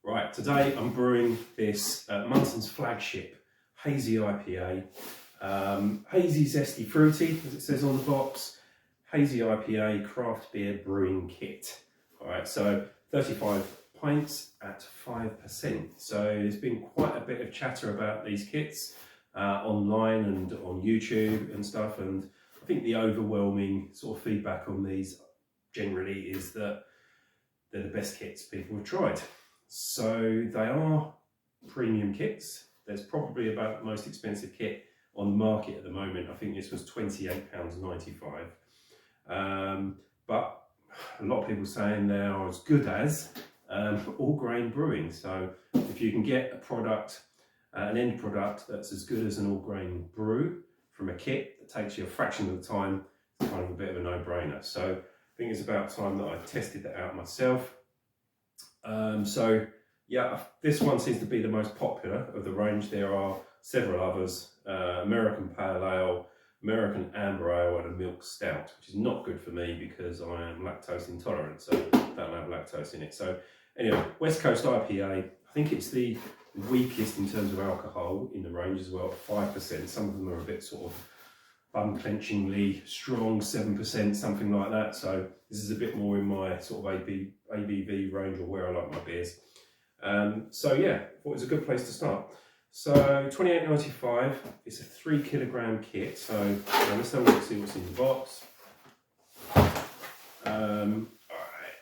Right, today I'm brewing this Muntons Flagship Hazy IPA. Hazy, zesty, fruity, as it says on the box. Hazy IPA craft beer brewing kit. All right, so 35 pints at 5%. So there's been quite a bit of chatter about these kits online and on YouTube and stuff. And I think the overwhelming sort of feedback on these generally is that they're the best kits people have tried. So they are premium kits. There's probably about the most expensive kit on the market at the moment. I think this was £28.95. But a lot of people saying they are as good as all grain brewing. So if you can get a product, an end product that's as good as an all grain brew from a kit that takes you a fraction of the time, it's kind of a bit of a no-brainer. So I think it's about time that I tested that out myself. So yeah, this one seems to be the most popular of the range. There are several others, American Pale Ale, American Amber Ale and a Milk Stout, which is not good for me because I am lactose intolerant, so I don't have lactose in it. So anyway, West Coast IPA, I think it's the weakest in terms of alcohol in the range as well, 5%. Some of them are a bit sort of bum-clenchingly strong, 7%, something like that. So this is a bit more in my sort of ABV range, or where I like my beers. So yeah, I thought it was a good place to start. So £28.95, it's a 3 kilogram kit. So let's have a look, see what's in the box. Alright,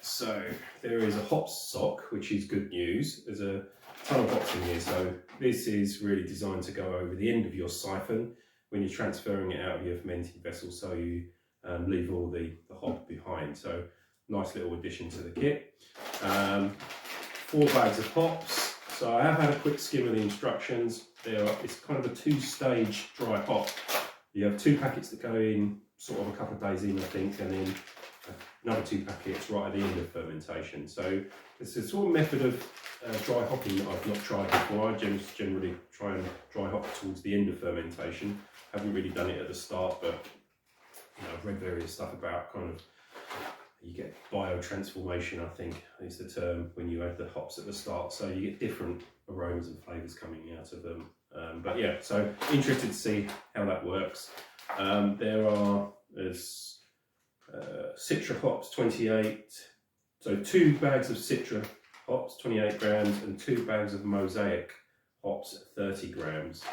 so there is a hops sock, which is good news. There's a ton of hops in here, so this is really designed to go over the end of your siphon when you're transferring it out of your fermenting vessel, so you leave all the hop behind. So nice little addition to the kit. 4 bags of hops. So I have had a quick skim of the instructions. It's kind of a 2-stage dry hop. You have 2 packets that go in sort of a couple of days in, I think, and then another 2 packets right at the end of fermentation. So it's a sort of method of dry hopping that I've not tried before. I generally try and dry hop towards the end of fermentation. Haven't really done it at the start, but you know, I've read various stuff about kind of, you get biotransformation, I think is the term, when you add the hops at the start. So you get different aromas and flavours coming out of them. But yeah, so interested to see how that works. There's Citra hops, 28. So 2 bags of Citra hops, 28 grams, and 2 bags of Mosaic hops at 30 grams.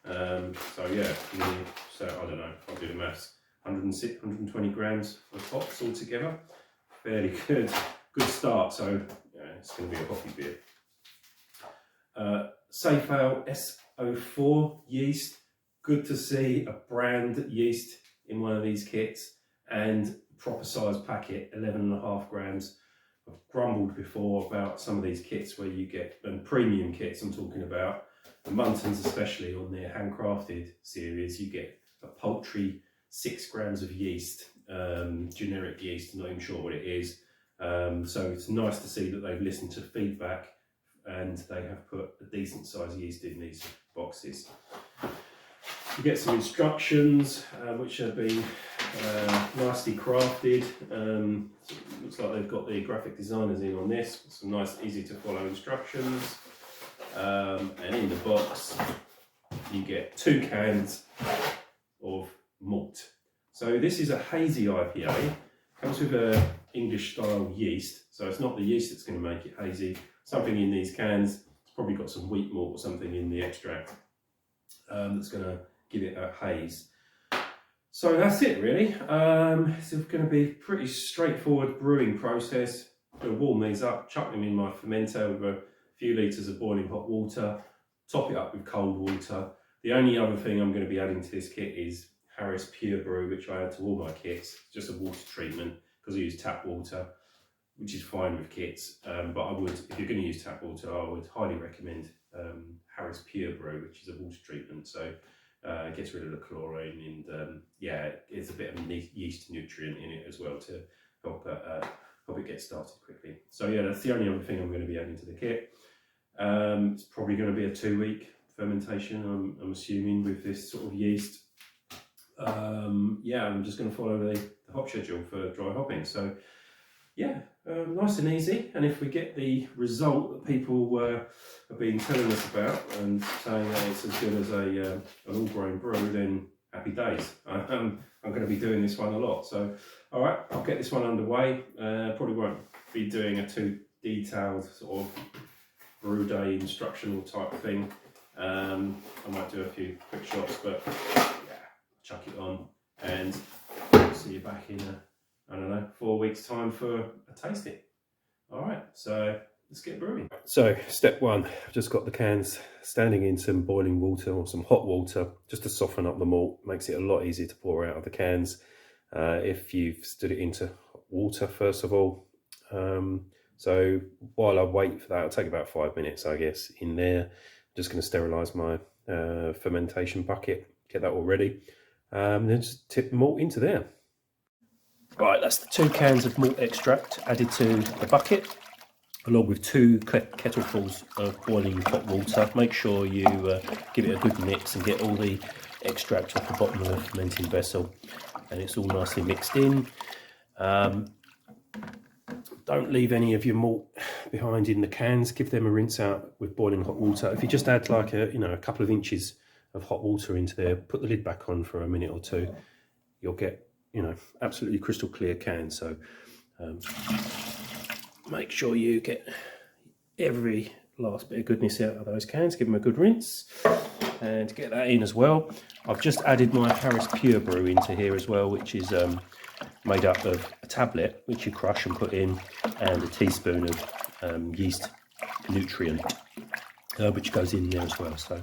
So yeah, so I don't know, I'll do the maths. 120 grams of hops altogether. Fairly good start. So yeah, it's going to be a hoppy beer. Safe Ale SO4 yeast. Good to see a brand yeast in one of these kits, and proper size packet, 11.5 grams. I've grumbled before about some of these kits where you get, and premium kits I'm talking about, the Muntons especially on their handcrafted series, you get a paltry 6 grams of yeast, generic yeast, I'm not even sure what it is. So it's nice to see that they've listened to feedback and they have put a decent size yeast in these boxes. You get some instructions which have been nicely crafted. Looks like they've got the graphic designers in on this. Some nice, easy to follow instructions. And in the box, you get 2 cans of malt. So this is a hazy IPA. Comes with a English style yeast. So it's not the yeast that's going to make it hazy. Something in these cans. It's probably got some wheat malt or something in the extract that's going to give it a haze. So that's it really. It's going to be pretty straightforward brewing process. I'm going to warm these up, chuck them in my fermenter with a few litres of boiling hot water, top it up with cold water. The only other thing I'm going to be adding to this kit is Harris Pure Brew, which I add to all my kits, just a water treatment, because I use tap water, which is fine with kits. But I would, if you're going to use tap water, I would highly recommend Harris Pure Brew, which is a water treatment. So it gets rid of the chlorine, and yeah, it's a bit of a yeast nutrient in it as well to help it get started quickly. So yeah, that's the only other thing I'm going to be adding to the kit. It's probably going to be a 2-week fermentation, I'm assuming, with this sort of yeast. Yeah, I'm just going to follow the hop schedule for dry hopping. So yeah, nice and easy. And if we get the result that people have been telling us about and saying that it's as good as an all-grain brew, then happy days. I'm going to be doing this one a lot. So, all right, I'll get this one underway. Probably won't be doing a too detailed sort of brew day instructional type thing. I might do a few quick shots, but yeah, chuck it on and see you back in I don't know, 4 weeks time for a tasting. All right, so let's get brewing. So step one, I've just got the cans standing in some boiling water or some hot water just to soften up the malt. Makes it a lot easier to pour out of the cans if you've stood it into water first of all. So while I wait for that, it'll take about 5 minutes, I guess, in there. I'm just going to sterilise my fermentation bucket, get that all ready, and then just tip the malt into there. Right, that's the 2 cans of malt extract added to the bucket, along with 2 kettlefuls of boiling hot water. Make sure you give it a good mix and get all the extract off the bottom of the fermenting vessel, and it's all nicely mixed in. Don't leave any of your malt behind in the cans. Give them a rinse out with boiling hot water. If you just add like a couple of inches of hot water into there, put the lid back on for a minute or two, you'll get absolutely crystal clear cans. So make sure you get every last bit of goodness out of those cans. Give them a good rinse and get that in as well. I've just added my Harris Pure Brew into here as well, which is made up of a tablet which you crush and put in, and a teaspoon of yeast nutrient which goes in there as well. So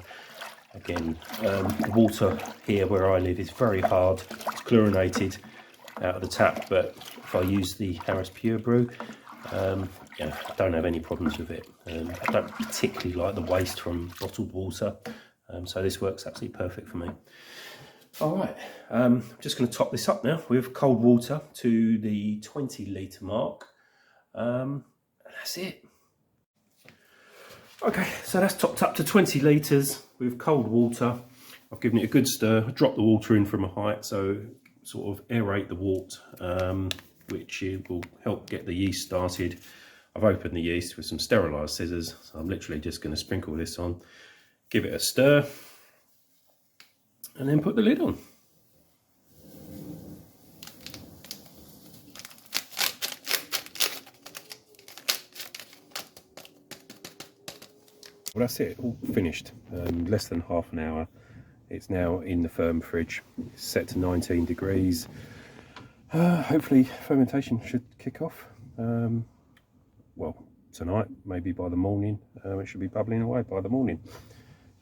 again, the water here where I live is very hard. It's chlorinated out of the tap, but if I use the Harris Pure Brew, I don't have any problems with it. I don't particularly like the waste from bottled water, so this works absolutely perfect for me. All right, I'm just going to top this up now with cold water to the 20 litre mark, and that's it. Okay, so that's topped up to 20 litres with cold water. I've given it a good stir, dropped the water in from a height, so sort of aerate the wort, which will help get the yeast started. I've opened the yeast with some sterilised scissors, so I'm literally just going to sprinkle this on, give it a stir, and then put the lid on. Well, that's it, all finished. Less than half an hour. It's now in the firm fridge. It's set to 19 degrees. Hopefully fermentation should kick off. Well, tonight, maybe by the morning. It should be bubbling away by the morning.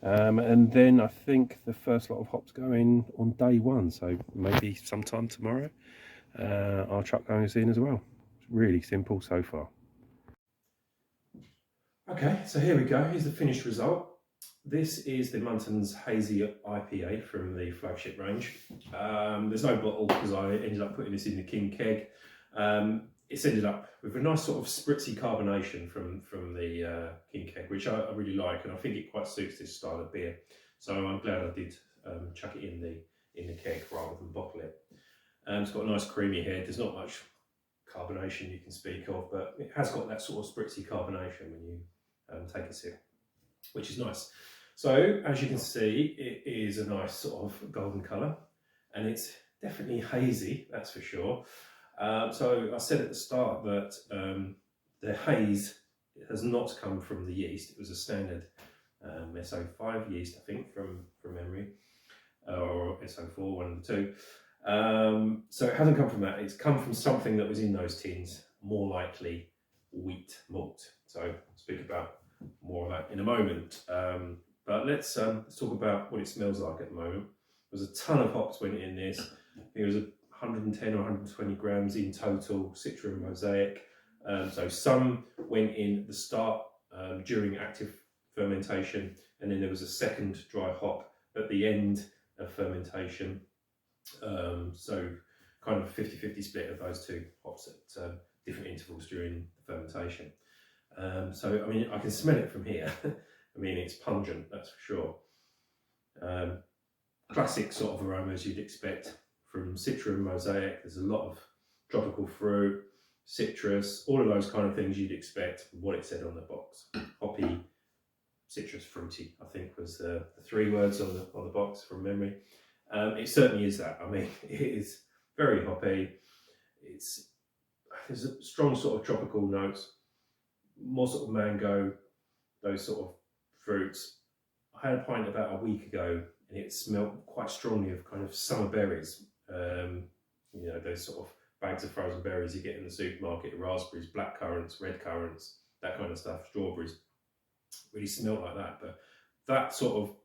And then I think the first lot of hops go in on day 1, so maybe sometime tomorrow. I'll chuck those in as well. It's really simple so far. Okay, so here we go. Here's the finished result. This is the Muntons Hazy IPA from the Flagship range. There's no bottle because I ended up putting this in the King keg. It's ended up with a nice sort of spritzy carbonation from the King keg, which I really like, and I think it quite suits this style of beer. So I'm glad I did chuck it in the keg rather than bottle it. It's got a nice creamy head. There's not much carbonation you can speak of, but it has got that sort of spritzy carbonation when you take a sip, which is nice. So as you can see, it is a nice sort of golden colour, and it's definitely hazy, that's for sure. So I said at the start that the haze has not come from the yeast. It was a standard SO5 yeast, I think, from memory, or SO4, one of the two. So it hasn't come from that. It's come from something that was in those tins, more likely wheat malt. So I'll speak about more of that in a moment. But let's talk about what it smells like at the moment. There's a ton of hops went in this. I think it was 110 or 120 grams in total, Citra and Mosaic. So some went in at the start during active fermentation, and then there was a second dry hop at the end of fermentation. So kind of 50-50 split of those two hops at different intervals during the fermentation. So I mean, I can smell it from here. I mean, it's pungent, that's for sure. Classic sort of aromas you'd expect from Citra and Mosaic. There's a lot of tropical fruit, citrus, all of those kind of things you'd expect from what it said on the box. Hoppy, citrus, fruity, I think was the 3 words on the box from memory. It certainly is that. I mean, it is very hoppy. There's a strong sort of tropical notes, more sort of mango, those sort of fruits. I had a pint about a week ago, and it smelled quite strongly of kind of summer berries. You know, those sort of bags of frozen berries you get in the supermarket, raspberries, black currants, red currants, that kind of stuff, strawberries. Really smelled like that, but that sort of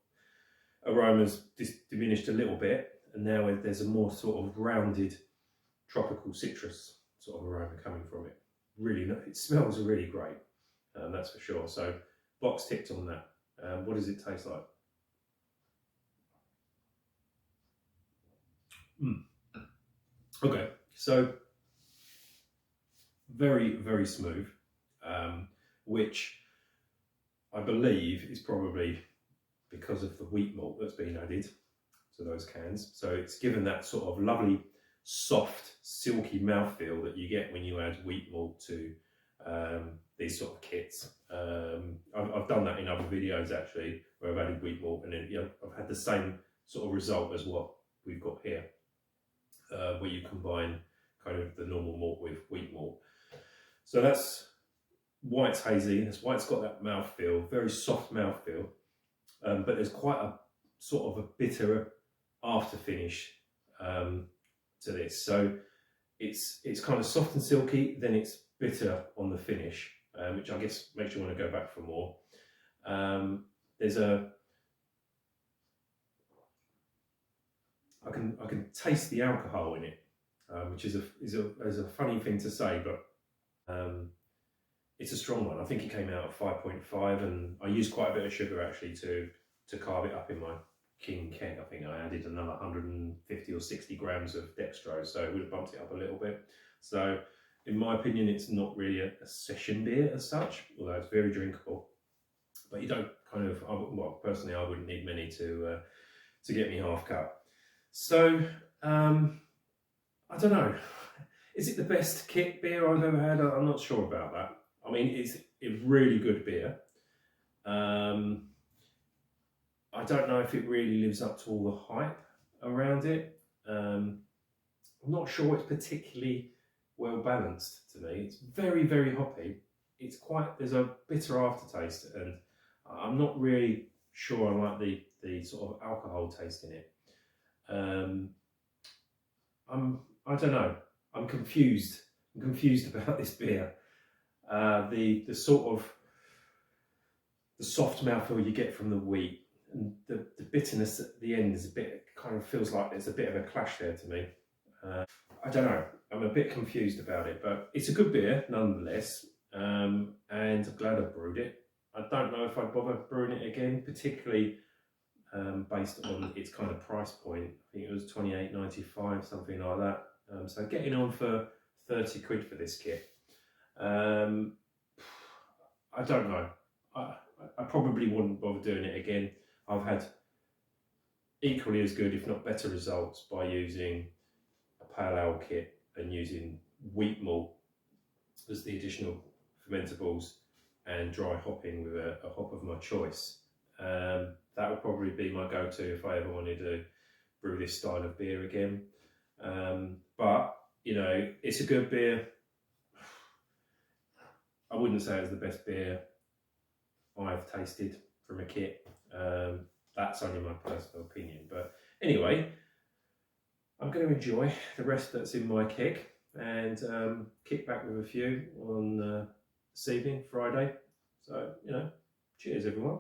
aroma's diminished a little bit, and now there's a more sort of rounded tropical citrus sort of aroma coming from it. Really, it smells really great, that's for sure. So box ticked on that. What does it taste like? Okay, so very, very smooth, which I believe is probably because of the wheat malt that's been added to those cans. So it's given that sort of lovely, soft, silky mouthfeel that you get when you add wheat malt to these sort of kits. I've done that in other videos actually, where I've added wheat malt, and then, you know, I've had the same sort of result as what we've got here, where you combine kind of the normal malt with wheat malt. So that's why it's hazy. That's why it's got that mouthfeel, very soft mouthfeel, but there's quite a sort of a bitter after finish to this. So it's kind of soft and silky, then it's bitter on the finish, which I guess makes you want to go back for more. I can taste the alcohol in it, which is a funny thing to say, but it's a strong one. I think it came out at 5.5, and I used quite a bit of sugar actually to carve it up in my King keg. I think I added another 150 or 60 grams of dextrose, so it would have bumped it up a little bit. So in my opinion, it's not really a session beer as such, although it's very drinkable. But you don't kind of, well, personally, I wouldn't need many to get me half cup. So I don't know. Is it the best kit beer I've ever had? I'm not sure about that. I mean, it's a really good beer. I don't know if it really lives up to all the hype around it. I'm not sure it's particularly well balanced to me. It's very, very hoppy. There's a bitter aftertaste, and I'm not really sure I like the sort of alcohol taste in it. I don't know. I'm confused. I'm confused about this beer. The sort of the soft mouthfeel you get from the wheat, and the bitterness at the end is kind of feels like there's a bit of a clash there to me. I don't know. I'm a bit confused about it, but it's a good beer nonetheless, and I'm glad I brewed it. I don't know if I'd bother brewing it again, particularly based on its kind of price point. I think it was £28.95, something like that. So getting on for 30 quid for this kit. I don't know. I probably wouldn't bother doing it again. I've had equally as good, if not better, results by using a pale ale kit and using wheat malt as the additional fermentables and dry hopping with a hop of my choice. That would probably be my go-to if I ever wanted to brew this style of beer again. But, you know, it's a good beer. I wouldn't say it's the best beer I've tasted from a kit. That's only my personal opinion. But anyway, I'm going to enjoy the rest that's in my keg and kick back with a few on this evening, Friday. So, you know, cheers everyone.